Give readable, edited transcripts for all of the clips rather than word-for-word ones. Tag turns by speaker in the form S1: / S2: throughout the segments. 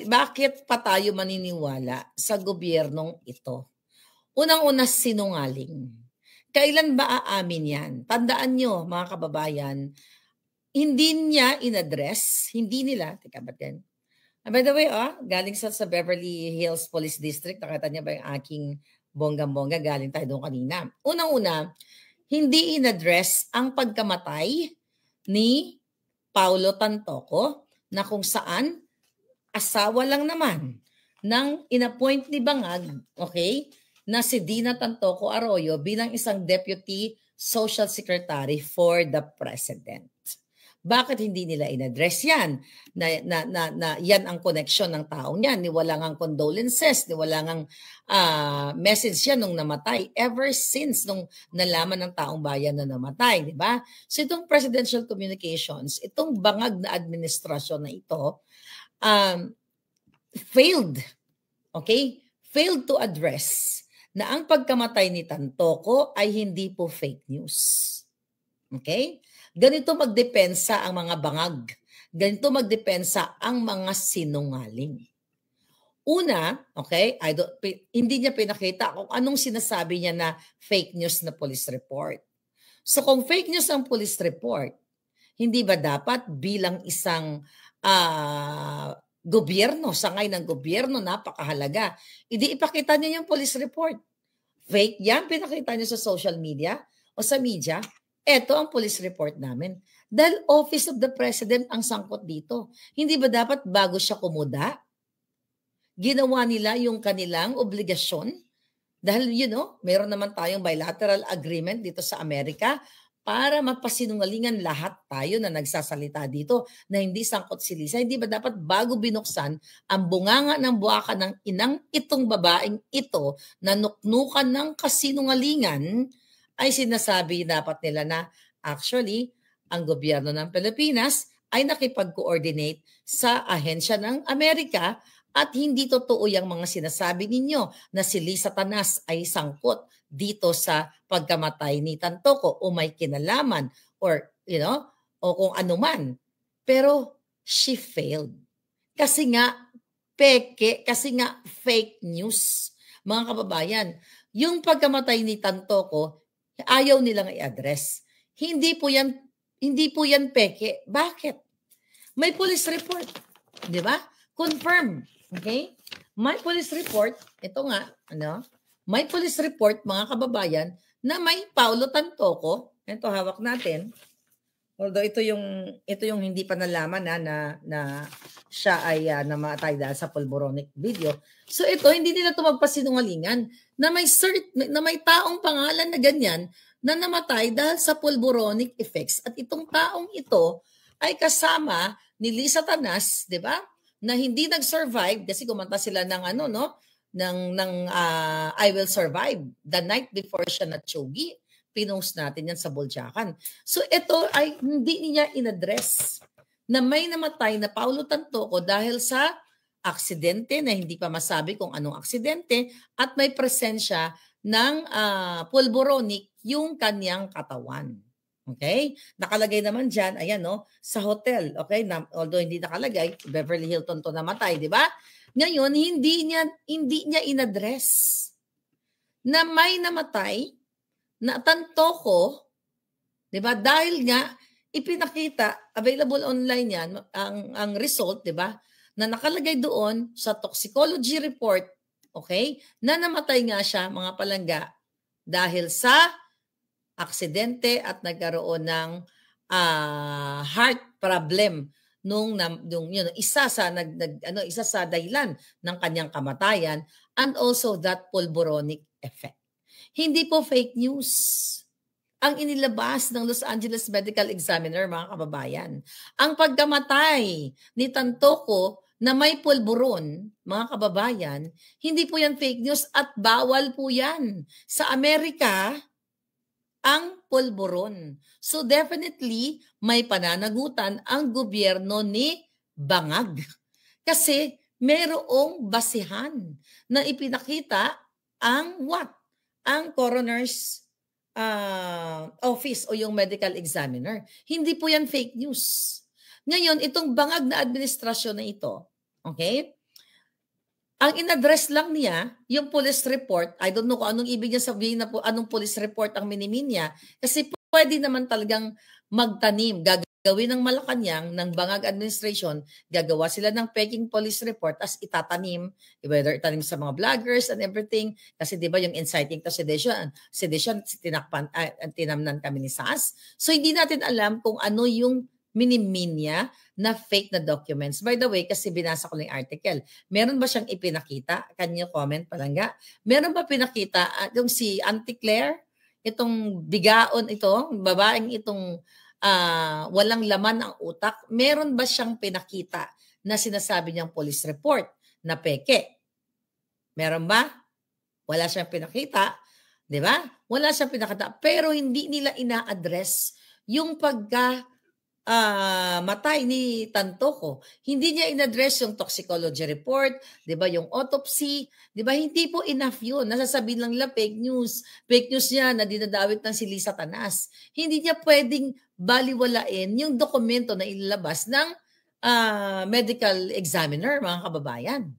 S1: bakit pa tayo maniniwala sa gobyernong ito? Unang-una, sinungaling. Kailan ba aamin yan? Tandaan nyo, mga kababayan, hindi niya in-address, hindi nila, teka ba yan? By the way, galing sa Beverly Hills Police District, nakita niya ba yung aking bonggang-bongga? Galing tayo doon kanina. Unang-una, hindi in-address ang pagkamatay ni Paulo Tantoco na kung saan asawa lang naman ng inappoint ni Bangag, okay, na si Dina Tantoco Arroyo bilang isang Deputy Social Secretary for the President. Bakit hindi nila in-address yan? Na yan ang connection ng taong yan. Ni wala ngang condolences, ni wala ngang message yan nung namatay. Ever since nung nalaman ng taong bayan na namatay, di ba? So itong presidential communications, itong bangag na administrasyon na ito, failed, okay? Failed to address na ang pagkamatay ni Tantoco ay hindi po fake news. Okay? Ganito magdepensa ang mga bangag. Ganito magdepensa ang mga sinungaling. Una, okay, hindi niya pinakita kung anong sinasabi niya na fake news na police report. So kung fake news ang police report, hindi ba dapat bilang isang gobyerno, sangay ng gobyerno, napakahalaga, ipakita niya yung police report. Fake yan, pinakita niya sa social media o sa media. Ito ang police report namin. Dahil Office of the President ang sangkot dito. Hindi ba dapat bago siya kumuda, ginawa nila yung kanilang obligasyon? Dahil meron naman tayong bilateral agreement dito sa Amerika para mapasinungalingan lahat tayo na nagsasalita dito na hindi sangkot si Lisa. Hindi ba dapat bago binuksan ang bunganga ng buwaka ng inang itong babaeng ito na nuknukan ng kasinungalingan, ay sinasabi dapat nila na actually ang gobyerno ng Pilipinas ay nakipag-coordinate sa ahensya ng Amerika at hindi totoo yung mga sinasabi ninyo na si Lisa Tanas ay sangkot dito sa pagkamatay ni Tantoco o may kinalaman or o kung ano man. Pero she failed. Kasi nga fake news. Mga kababayan, yung pagkamatay ni Tantoco, ayaw nilang i-address. Hindi po yan peke. Bakit? May police report. Di ba? Confirm. Okay? May police report. Ito nga, may police report, mga kababayan, na may Paulo Tantoco. Ito, hawak natin. Although ito yung hindi pa nalaman na siya ay namatay dahil sa pulboronic video. So ito, hindi nila ito magpasinungalingan na may taong pangalan na ganyan na namatay dahil sa pulboronic effects. At itong taong ito ay kasama ni Lisa Tanas, di ba? Na hindi nag-survive kasi kumanta sila ng I Will Survive the night before siya na-chogi. Pinost natin yan sa Buljakan. So ito ay hindi niya in-address na may namatay na Paulo Tantoco dahil sa aksidente na hindi pa masabi kung anong aksidente at may presensya ng pulboronic yung kanyang katawan. Okay? Nakalagay naman dyan, ayan sa hotel. Okay? Although hindi nakalagay, Beverly Hilton to namatay, di ba? Ngayon, hindi niya in-address na may namatay na Tantoco, 'di ba? Dahil nga ipinakita, available online 'yan, ang result, 'di ba? Na nakalagay doon sa toxicology report, okay? Na namatay nga siya, mga palangga, dahil sa aksidente at nagkaroon ng heart problem nung isa sa dahilan ng kanyang kamatayan, and also that pulboronic effect. Hindi po fake news ang inilabas ng Los Angeles Medical Examiner, mga kababayan. Ang pagkamatay ni Tantoco na may pulburon, mga kababayan, hindi po yan fake news at bawal po yan. Sa Amerika, ang pulburon. So definitely, may pananagutan ang gobyerno ni Bangag. Kasi merong basihan na ipinakita ang ang coroner's office o yung medical examiner. Hindi po yan fake news. Ngayon, itong bangag na administrasyon na ito, okay? Ang in-address lang niya, yung police report, I don't know kung anong ibig niya sabihin na po, anong police report ang minimin niya, kasi pwede naman talagang magtanim, gagawin ng Malacanang, ng bangag administration, gagawa sila ng peking police report, as itatanim, whether itanim sa mga vloggers and everything, kasi di ba yung inciting to sedition, tinamnan kami ni SAS. So hindi natin alam kung ano yung minimin niya na fake na documents. By the way, kasi binasa ko lang yung article, meron ba siyang ipinakita? Can you comment, Palangga? Meron ba pinakita yung si Auntie Claire, itong bigaon ito, babaeng itong walang laman ang utak, meron ba siyang pinakita na sinasabi niyang police report na peke? Meron ba? Wala siyang pinakita, di ba? Wala siyang pinakita, pero hindi nila ina-address yung matay ni Tantoco. Hindi niya in-address yung toxicology report, 'di ba, yung autopsy, 'di ba? Hindi po enough 'yun. Nasasabihin lang nila fake news. Fake news niya na dinadawit ng si Lisa Tanas. Hindi niya pwedeng baliwalain yung dokumento na ilalabas ng medical examiner, mga kababayan.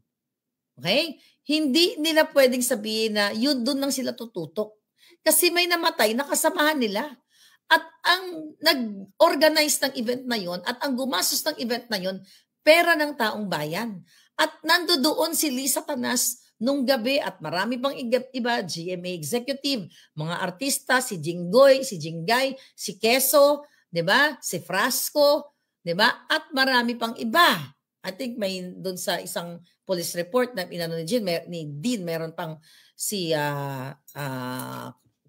S1: Okay? Hindi nila pwedeng sabihin na yun doon lang sila tututok. Kasi may namatay na kasamahan nila. At ang nag-organize ng event na yon at ang gumastos ng event na yon, pera ng taong bayan. At nandoon si Lisa Tanas nung gabi at marami pang iba, GMA executive, mga artista, si Jinggoy, si Jingay, si Keso, 'di ba? Si Frasco, 'di ba? At marami pang iba. I think may doon sa isang police report na inano ni Dean, meron pang si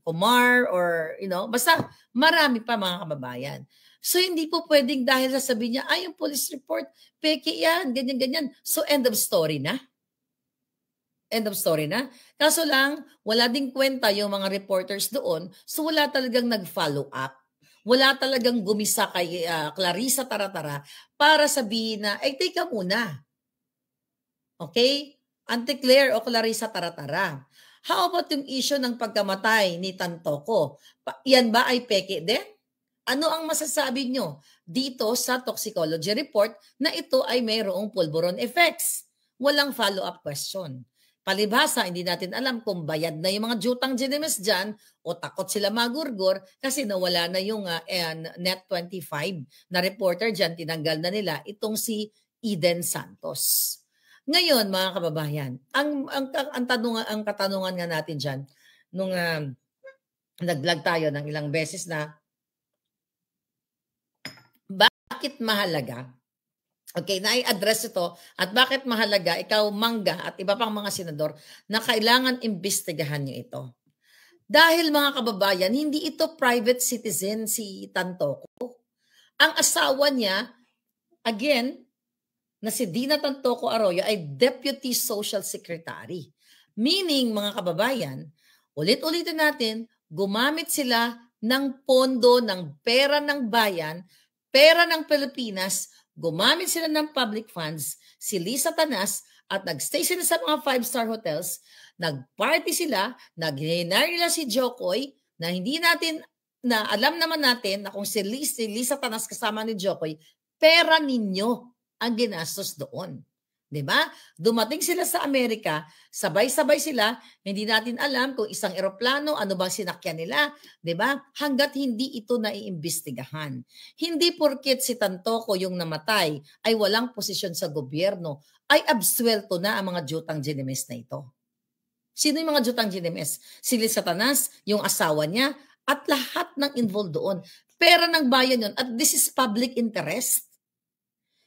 S1: Omar or, basta marami pa, mga kababayan. So, hindi po pwedeng dahil sasabihin niya, yung police report, peke yan, ganyan-ganyan. So, end of story na. End of story na. Kaso lang, wala ding kwenta yung mga reporters doon, so wala talagang nag-follow up. Wala talagang gumisa kay Clarissa Taratara para sabihin na, teka muna. Okay? Auntie Claire o Clarissa Taratara. How about yung issue ng pagkamatay ni Tantoco? Yan ba ay peke din? Ano ang masasabi nyo dito sa toxicology report na ito ay mayroong pulburon effects? Walang follow-up question. Palibhasa, hindi natin alam kung bayad na yung mga jutang ginimes dyan o takot sila magurgor kasi nawala na yung Net25 na reporter dyan, tinanggal na nila itong si Eden Santos. Ngayon, mga kababayan, ang katanungan nga natin diyan nung nag-vlog tayo ng ilang beses na bakit mahalaga? Okay, na-address ito at bakit mahalaga ikaw, Mangga, at iba pang mga senador na kailangan imbestigahan niyo ito. Dahil, mga kababayan, hindi ito private citizen si Tantoco. Ang asawa niya, again, na si Dina Tantoco Arroyo ay Deputy Social Secretary. Meaning, mga kababayan, ulit-ulitin natin, gumamit sila ng pondo, ng pera ng bayan, pera ng Pilipinas, gumamit sila ng public funds, si Lisa Tanas, at nagstay sila sa mga 5-star hotels, nagparty sila, nag-hinar nila si Jokoy, na hindi natin, na alam naman natin na kung si Lisa Tanas kasama ni Jokoy, pera ninyo ang ginastos doon. 'Di ba? Dumating sila sa Amerika, sabay-sabay sila, hindi natin alam kung isang eroplano, ano bang sinakyan nila, 'di ba? Hangga't hindi ito naiimbestigahan. Hindi porket si Tantoco yung namatay ay walang posisyon sa gobyerno, ay absuelto na ang mga jutang ginimes na ito. Sino yung mga jutang ginimes? Si Lisa Tanas, yung asawa niya, at lahat ng involved doon. Pera ng bayan yun, at this is public interest.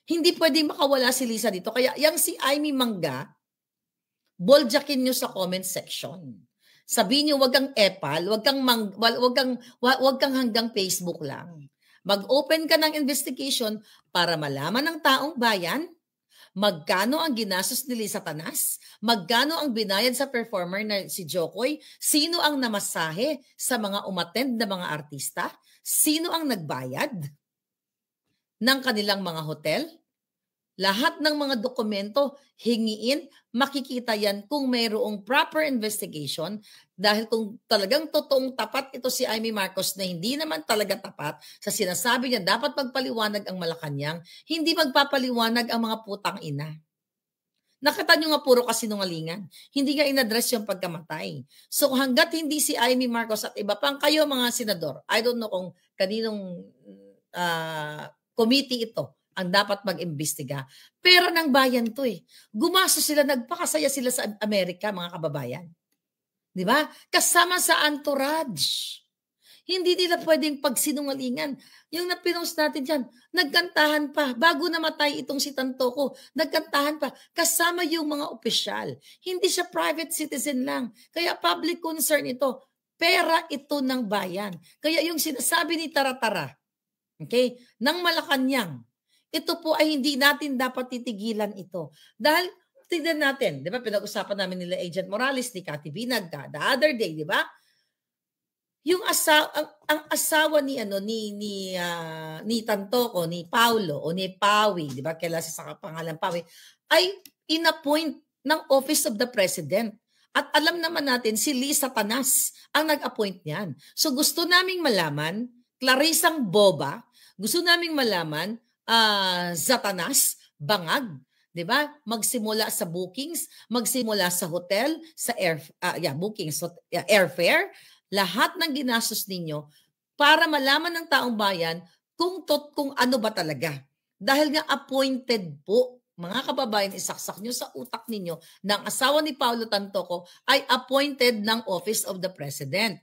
S1: Hindi pwedeng makawala si Lisa dito. Kaya yang si Amy Mangga, boljakin nyo sa comment section. Sabihin nyo, wag kang epal, wag kang hanggang Facebook lang. Mag-open ka ng investigation para malaman ng taong bayan magkano ang ginastos ni Lisa Tanas, magkano ang binayad sa performer na si Jokoy, sino ang namasahe sa mga umattend na mga artista, sino ang nagbayad ng kanilang mga hotel, Lahat ng mga dokumento, hingiin, makikita yan kung mayroong proper investigation dahil kung talagang totoong tapat ito si Amy Marcos na hindi naman talaga tapat sa sinasabi niya dapat magpaliwanag ang Malacanang, hindi magpapaliwanag ang mga putang ina. Nakita nyo nga puro kasinungalingan. Hindi nga in-address yung pagkamatay. So hanggat hindi si Amy Marcos at iba pang kayo mga senador, I don't know kung kaninong committee ito ang dapat mag-imbestiga. Pera ng bayan to eh. Gumasto sila, nagpakasaya sila sa Amerika, mga kababayan. Di ba? Kasama sa entourage. Hindi nila pwedeng pagsinungalingan. Yung napinost natin dyan, nagkantahan pa. Bago namatay itong si Tantoco, nagkantahan pa. Kasama yung mga opisyal. Hindi siya private citizen lang. Kaya public concern ito. Pera ito ng bayan. Kaya yung sinasabi ni Taratara, okay, ng Malacanang, ito po ay hindi natin dapat titigilan ito. Dahil, tignan natin, di ba, pinag-usapan namin nila Agent Morales, ni Cathy Binag, the other day, di ba? Yung ang asawa ni ni Tantoco, ni Paulo o ni Pawi, di ba? Kailan sa pangalan Pawi, ay inappoint ng Office of the President. At alam naman natin si Lisa Tanas ang nag-appoint niyan. So gusto naming malaman, Clarisang Boba, gusto naming malaman, Zatanas, Bangag, 'di ba? Magsimula sa bookings, magsimula sa hotel, sa bookings, airfare, lahat ng ginastos ninyo para malaman ng taong bayan kung ano ba talaga. Dahil nga appointed po, mga kababayan, isaksak nyo sa utak ninyo ng asawa ni Paulo Tantoco ay appointed ng Office of the President.